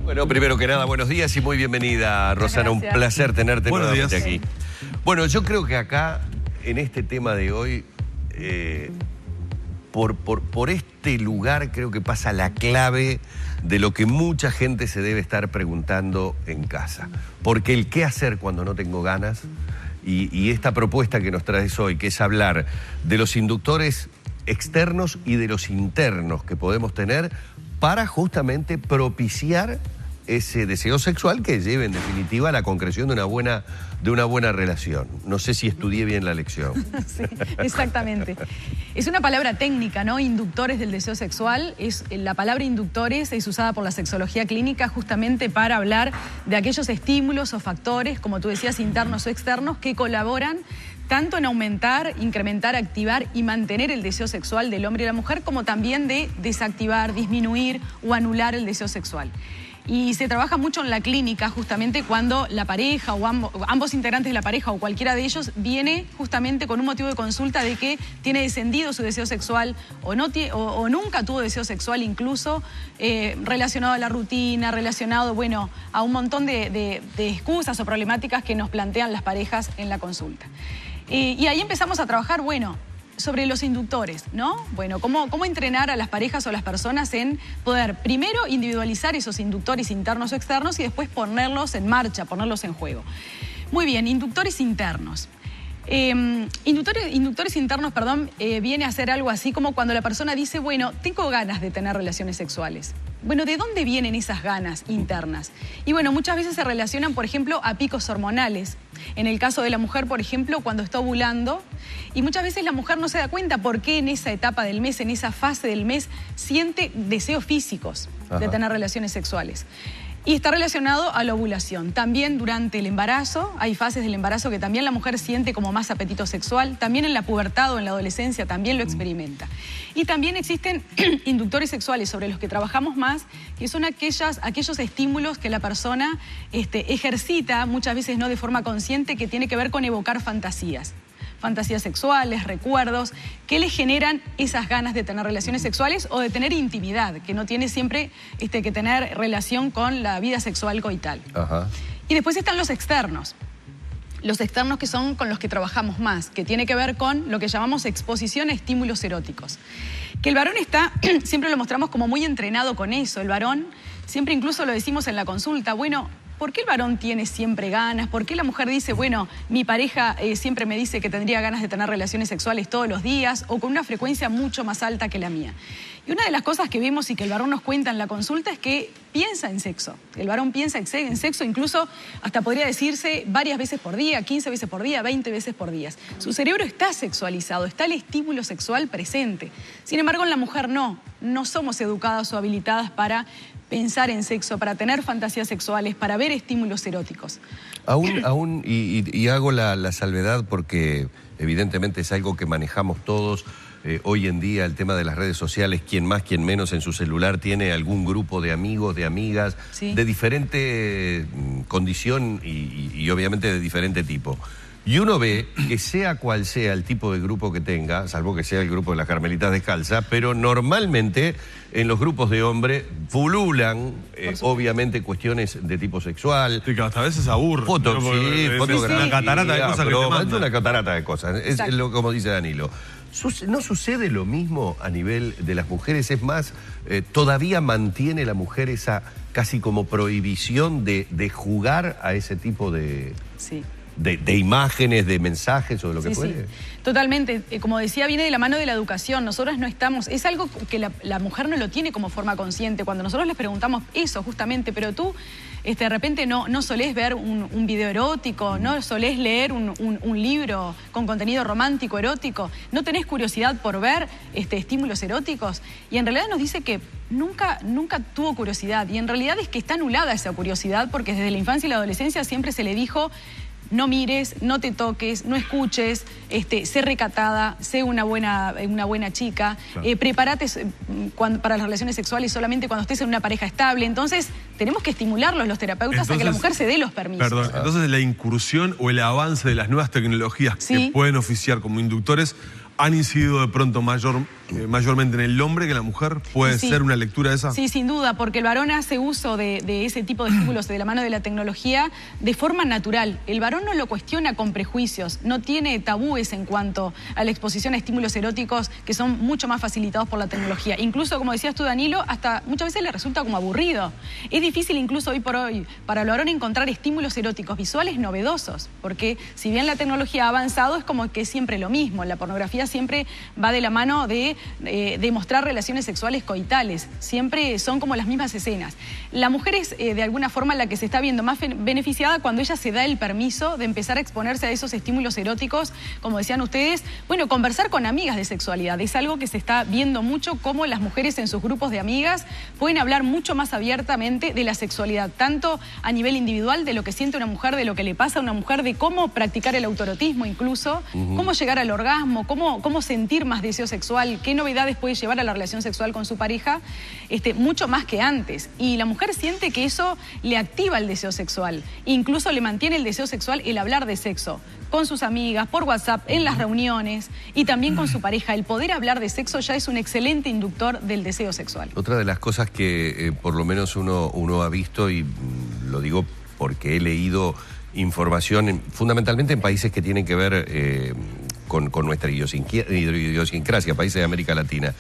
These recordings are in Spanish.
Bueno, primero que nada, buenos días y muy bienvenida, Rosana. Un placer tenerte nuevamente aquí. Bueno, yo creo que acá, en este tema de hoy, por este lugar creo que pasa la clave de lo que mucha gente se debe estar preguntando en casa. Porque el qué hacer cuando no tengo ganas, y esta propuesta que nos traes hoy, que es hablar de los inductores externos y de los internos que podemos tener para justamente propiciar ese deseo sexual que lleve en definitiva a la concreción de una buena relación. No sé si estudié bien la lección. Sí, exactamente. Es una palabra técnica, ¿no? Inductores del deseo sexual. La palabra inductores es usada por la sexología clínica justamente para hablar de aquellos estímulos o factores, como tú decías, internos o externos, que colaboran tanto en aumentar, incrementar, activar y mantener el deseo sexual del hombre y la mujer, como también de desactivar, disminuir o anular el deseo sexual. Y se trabaja mucho en la clínica justamente cuando la pareja o ambos integrantes de la pareja o cualquiera de ellos viene justamente con un motivo de consulta de que tiene descendido su deseo sexual o nunca tuvo deseo sexual, incluso relacionado a la rutina, relacionado, bueno, a un montón de excusas o problemáticas que nos plantean las parejas en la consulta. Y ahí empezamos a trabajar, bueno, sobre los inductores, ¿no? Bueno, ¿cómo entrenar a las parejas o a las personas en poder primero individualizar esos inductores internos o externos y después ponerlos en marcha, ponerlos en juego? Muy bien, inductores internos. Inductores internos, viene a ser algo así como cuando la persona dice, bueno, tengo ganas de tener relaciones sexuales. Bueno, ¿de dónde vienen esas ganas internas? Y bueno, muchas veces se relacionan, por ejemplo, a picos hormonales. En el caso de la mujer, por ejemplo, cuando está ovulando, y muchas veces la mujer no se da cuenta por qué en esa etapa del mes, en esa fase del mes, siente deseos físicos de tener relaciones sexuales. Y está relacionado a la ovulación. También durante el embarazo, hay fases del embarazo que también la mujer siente como más apetito sexual. También en la pubertad o en la adolescencia también lo experimenta. Y también existen inductores sexuales sobre los que trabajamos más, que son aquellos estímulos que la persona ejercita, muchas veces no de forma consciente, que tiene que ver con evocar fantasías sexuales, recuerdos, que le generan esas ganas de tener relaciones sexuales o de tener intimidad, que no tiene siempre que tener relación con la vida sexual coital. Y después están los externos. Los externos que son con los que trabajamos más, que tiene que ver con lo que llamamos exposición a estímulos eróticos. Que el varón está, siempre lo mostramos como muy entrenado con eso, el varón, siempre incluso lo decimos en la consulta, bueno, ¿por qué el varón tiene siempre ganas? ¿Por qué la mujer dice, bueno, mi pareja siempre me dice que tendría ganas de tener relaciones sexuales todos los días o con una frecuencia mucho más alta que la mía? Y una de las cosas que vemos y que el varón nos cuenta en la consulta es que piensa en sexo. El varón piensa en sexo, incluso hasta podría decirse varias veces por día, 15 veces por día, 20 veces por día. Su cerebro está sexualizado, está el estímulo sexual presente. Sin embargo, en la mujer no somos educadas o habilitadas para pensar en sexo, para tener fantasías sexuales, para ver estímulos eróticos. Y hago la salvedad porque evidentemente es algo que manejamos todos. Hoy en día el tema de las redes sociales, quien más, quien menos en su celular tiene algún grupo de amigos, de amigas, de diferente condición y obviamente de diferente tipo. Y uno ve que sea cual sea el tipo de grupo que tenga, salvo que sea el grupo de las Carmelitas Descalzas, pero normalmente en los grupos de hombres pululan, obviamente, cuestiones de tipo sexual. Sí, que hasta a veces aburre. Fotografía. Una catarata de cosas que te mandan. Una catarata de cosas, es como dice Danilo. ¿No sucede lo mismo a nivel de las mujeres? Es más, ¿todavía mantiene la mujer esa casi como prohibición de jugar a ese tipo de imágenes, de mensajes o de lo que fuere? Sí. Totalmente. Como decía, viene de la mano de la educación. Nosotros no estamos... Es algo que la mujer no lo tiene como forma consciente. Cuando nosotros les preguntamos eso, justamente, pero tú de repente no solés ver un video erótico, no solés leer un libro con contenido romántico, erótico, no tenés curiosidad por ver estímulos eróticos. Y en realidad nos dice que nunca tuvo curiosidad. Y en realidad es que está anulada esa curiosidad porque desde la infancia y la adolescencia siempre se le dijo: no mires, no te toques, no escuches, sé recatada, sé una buena chica, claro. Prepárate para las relaciones sexuales solamente cuando estés en una pareja estable. Entonces, tenemos que estimularlos los terapeutas a que la mujer se dé los permisos. Perdón, entonces la incursión o el avance de las nuevas tecnologías que pueden oficiar como inductores han incidido de pronto mayormente en el hombre que en la mujer? ¿Puede ser una lectura esa? Sí, sin duda, porque el varón hace uso de ese tipo de estímulos de la mano de la tecnología de forma natural. El varón no lo cuestiona con prejuicios, no tiene tabúes en cuanto a la exposición a estímulos eróticos que son mucho más facilitados por la tecnología. Incluso, como decías tú, Danilo, hasta muchas veces le resulta como aburrido. Es difícil incluso hoy por hoy para el varón encontrar estímulos eróticos visuales novedosos, porque si bien la tecnología ha avanzado, es como que es siempre lo mismo. La pornografía siempre va de la mano de mostrar relaciones sexuales coitales. Siempre son como las mismas escenas. La mujer es de alguna forma la que se está viendo más beneficiada cuando ella se da el permiso de empezar a exponerse a esos estímulos eróticos, como decían ustedes. Bueno, conversar con amigas de sexualidad es algo que se está viendo mucho, cómo las mujeres en sus grupos de amigas pueden hablar mucho más abiertamente de la sexualidad, tanto a nivel individual, de lo que siente una mujer, de lo que le pasa a una mujer, de cómo practicar el autoerotismo incluso, cómo llegar al orgasmo, cómo sentir más deseo sexual, qué novedades puede llevar a la relación sexual con su pareja, mucho más que antes. Y la mujer siente que eso le activa el deseo sexual, incluso le mantiene el deseo sexual el hablar de sexo con sus amigas, por WhatsApp, en las reuniones y también con su pareja. El poder hablar de sexo ya es un excelente inductor del deseo sexual. Otra de las cosas que por lo menos uno ha visto, y lo digo porque he leído información fundamentalmente en países que tienen que ver con nuestra idiosincrasia, países de América Latina,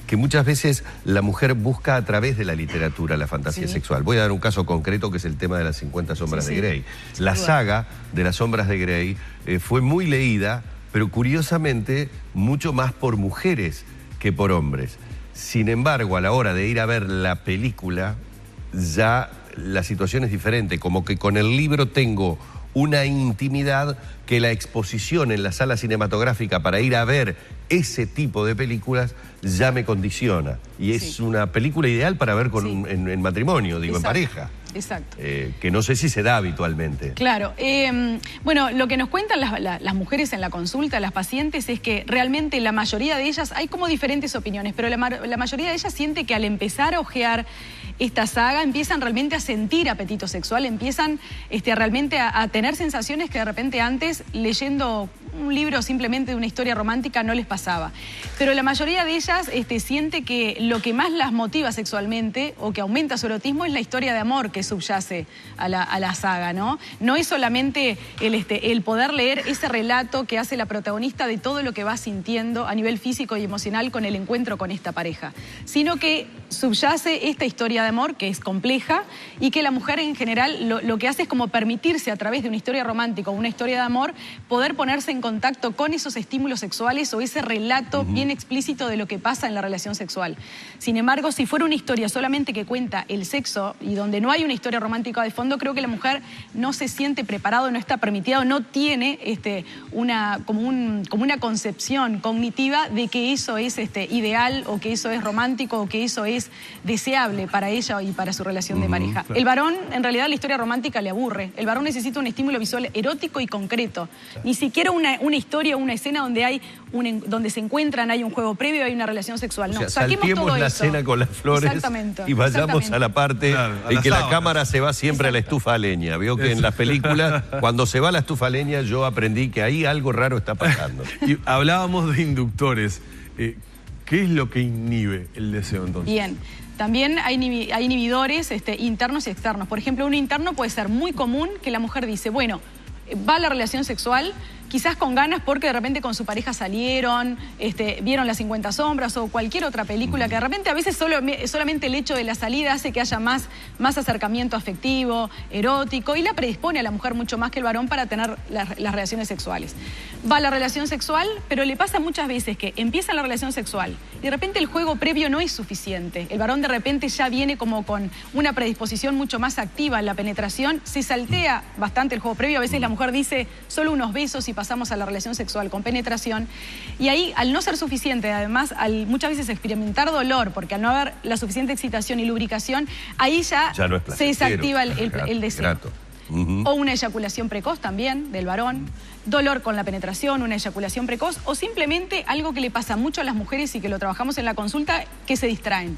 que muchas veces la mujer busca a través de la literatura la fantasía sexual. Voy a dar un caso concreto que es el tema de las 50 sombras de Grey. La saga de las sombras de Grey fue muy leída, pero curiosamente mucho más por mujeres que por hombres. Sin embargo, a la hora de ir a ver la película, ya la situación es diferente, como que con el libro tengo una intimidad que la exposición en la sala cinematográfica para ir a ver ese tipo de películas ya me condiciona. Y es una película ideal para ver en matrimonio, digo, en pareja. Exacto. Que no sé si se da habitualmente. Claro. Bueno, lo que nos cuentan las mujeres en la consulta, las pacientes, es que realmente la mayoría de ellas, hay como diferentes opiniones, pero la mayoría de ellas siente que al empezar a ojear esta saga empiezan realmente a sentir apetito sexual, empiezan realmente a tener sensaciones que de repente antes, leyendo un libro simplemente de una historia romántica, no les pasaba. Pero la mayoría de ellas siente que lo que más las motiva sexualmente o que aumenta su erotismo es la historia de amor que subyace a la saga, ¿no? No es solamente el poder leer ese relato que hace la protagonista de todo lo que va sintiendo a nivel físico y emocional con el encuentro con esta pareja, sino que subyace esta historia de amor que es compleja y que la mujer en general lo que hace es como permitirse a través de una historia romántica o una historia de amor poder ponerse en contacto con esos estímulos sexuales o ese relato bien explícito de lo que pasa en la relación sexual. Sin embargo, si fuera una historia solamente que cuenta el sexo y donde no hay una historia romántica de fondo, creo que la mujer no se siente preparada, no está permitida o no tiene como una concepción cognitiva de que eso es ideal o que eso es romántico o que eso es deseable para ella y para su relación de pareja. El varón, en realidad, la historia romántica le aburre. El varón necesita un estímulo visual erótico y concreto. Ni siquiera una historia, una escena donde se encuentran, hay un juego previo, hay una relación sexual. No, o sea, saquemos todo la eso. cena con las flores y vayamos a la parte en que la cámara se va siempre a la estufa a leña. Veo que en las películas, cuando se va a la estufa a leña, yo aprendí que ahí algo raro está pasando. Y hablábamos de inductores. ¿Qué es lo que inhibe el deseo entonces? Bien. También hay inhibidores internos y externos. Por ejemplo, un interno puede ser muy común que la mujer dice, bueno, va a la relación sexual, quizás con ganas porque de repente con su pareja salieron, vieron las 50 sombras o cualquier otra película que de repente a veces solamente el hecho de la salida hace que haya más acercamiento afectivo, erótico y la predispone a la mujer mucho más que el varón para tener las relaciones sexuales. Va a la relación sexual, pero le pasa muchas veces que empieza la relación sexual y de repente el juego previo no es suficiente. El varón de repente ya viene como con una predisposición mucho más activa en la penetración, se saltea bastante el juego previo, a veces la mujer dice solo unos besos y pasamos a la relación sexual con penetración y ahí al no ser suficiente, además al muchas veces experimentar dolor porque al no haber la suficiente excitación y lubricación, ahí ya no es se desactiva el deseo. O una eyaculación precoz también del varón, dolor con la penetración, una eyaculación precoz o simplemente algo que le pasa mucho a las mujeres y que lo trabajamos en la consulta, que se distraen.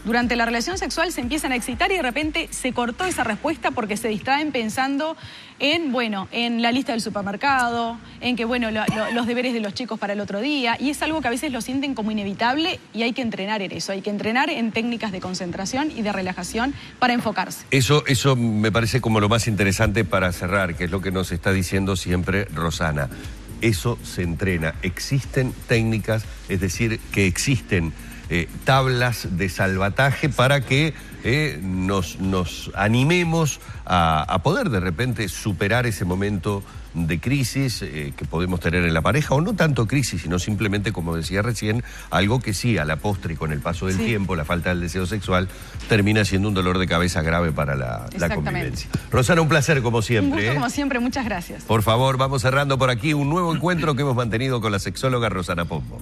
Durante la relación sexual se empiezan a excitar y de repente se cortó esa respuesta porque se distraen pensando en, bueno, en la lista del supermercado, en que, bueno, los deberes de los chicos para el otro día, y es algo que a veces lo sienten como inevitable y hay que entrenar en eso, hay que entrenar en técnicas de concentración y de relajación para enfocarse. Eso me parece como lo más interesante para cerrar, que es lo que nos está diciendo siempre Rosana. Eso se entrena. Existen técnicas, es decir, que existen tablas de salvataje para que nos animemos a poder de repente superar ese momento de crisis que podemos tener en la pareja, o no tanto crisis, sino simplemente, como decía recién, algo que sí, a la postre y con el paso del tiempo, la falta del deseo sexual, termina siendo un dolor de cabeza grave para la convivencia. Rosana, un placer como siempre. Un gusto como siempre, muchas gracias. Por favor, vamos cerrando por aquí un nuevo encuentro que hemos mantenido con la sexóloga Rosana Pombo.